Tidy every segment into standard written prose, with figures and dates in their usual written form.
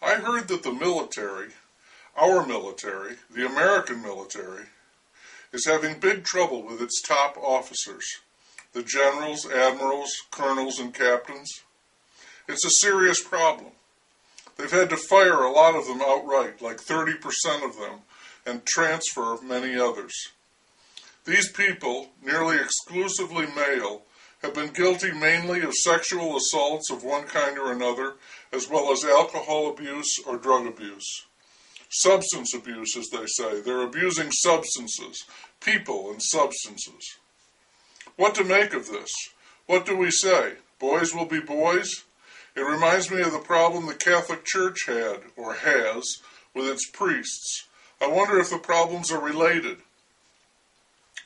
I heard that the military, our military, the American military, is having big trouble with its top officers, the generals, admirals, colonels, and captains. It's a serious problem. They've had to fire a lot of them outright, like 30% of them, and transfer many others. These people, nearly exclusively male, have been guilty mainly of sexual assaults of one kind or another, as well as alcohol abuse or drug abuse. Substance abuse, as they say. They're abusing substances, people and substances. What to make of this? What do we say? Boys will be boys? It reminds me of the problem the Catholic Church had, or has, with its priests. I wonder if the problems are related.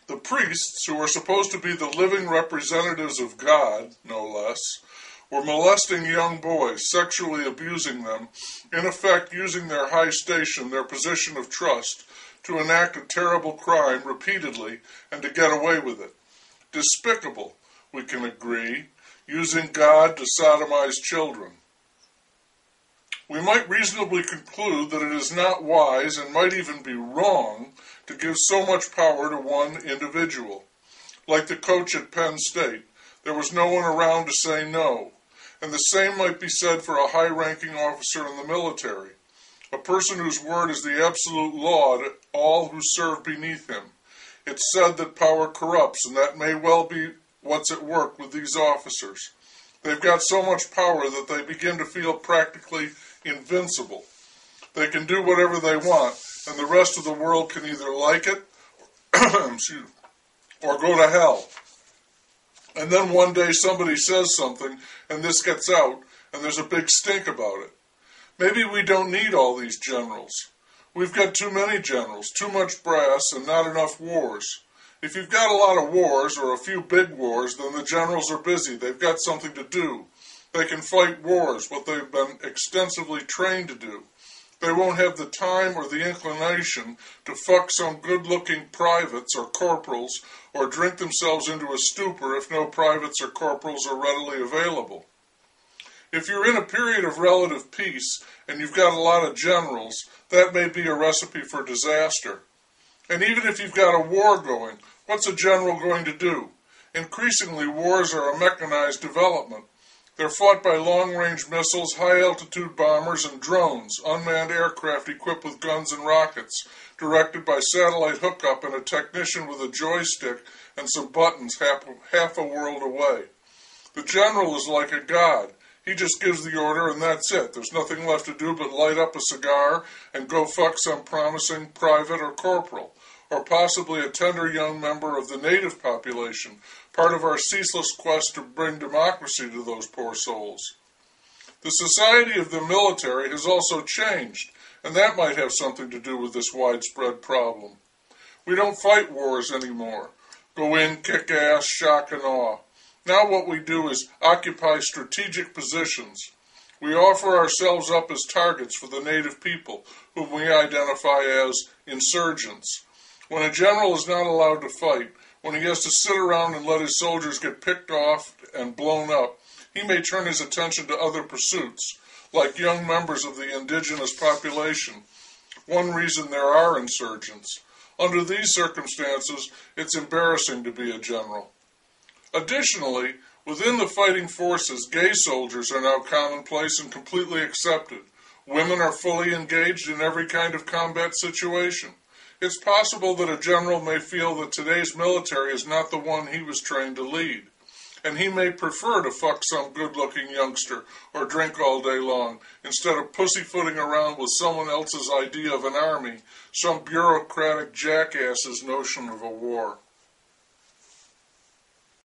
The priests, who are supposed to be the living representatives of God, no less, were molesting young boys, sexually abusing them, in effect using their high station, their position of trust, to enact a terrible crime repeatedly and to get away with it. Despicable, we can agree, using God to sodomize children. We might reasonably conclude that it is not wise and might even be wrong to give so much power to one individual. Like the coach at Penn State, there was no one around to say no. And the same might be said for a high-ranking officer in the military, a person whose word is the absolute law to all who serve beneath him. It's said that power corrupts, and that may well be what's at work with these officers. They've got so much power that they begin to feel practically invincible. They can do whatever they want, and the rest of the world can either like it or go to hell. And then one day somebody says something, and this gets out, and there's a big stink about it. Maybe we don't need all these generals. We've got too many generals, too much brass, and not enough wars. If you've got a lot of wars, or a few big wars, then the generals are busy. They've got something to do. They can fight wars, what they've been extensively trained to do. They won't have the time or the inclination to fuck some good-looking privates or corporals or drink themselves into a stupor if no privates or corporals are readily available. If you're in a period of relative peace and you've got a lot of generals, that may be a recipe for disaster. And even if you've got a war going, what's a general going to do? Increasingly, wars are a mechanized development. They're fought by long-range missiles, high-altitude bombers, and drones, unmanned aircraft equipped with guns and rockets, directed by satellite hookup and a technician with a joystick and some buttons half a world away. The general is like a god. He just gives the order and that's it. There's nothing left to do but light up a cigar and go fuck some promising private or corporal, or possibly a tender young member of the native population, part of our ceaseless quest to bring democracy to those poor souls. The society of the military has also changed, and that might have something to do with this widespread problem. We don't fight wars anymore. Go in, kick ass, shock and awe. Now what we do is occupy strategic positions. We offer ourselves up as targets for the native people, whom we identify as insurgents. When a general is not allowed to fight, when he has to sit around and let his soldiers get picked off and blown up, he may turn his attention to other pursuits, like young members of the indigenous population. One reason there are insurgents. Under these circumstances, it's embarrassing to be a general. Additionally, within the fighting forces, gay soldiers are now commonplace and completely accepted. Women are fully engaged in every kind of combat situation. It's possible that a general may feel that today's military is not the one he was trained to lead, and he may prefer to fuck some good-looking youngster or drink all day long instead of pussyfooting around with someone else's idea of an army, some bureaucratic jackass's notion of a war.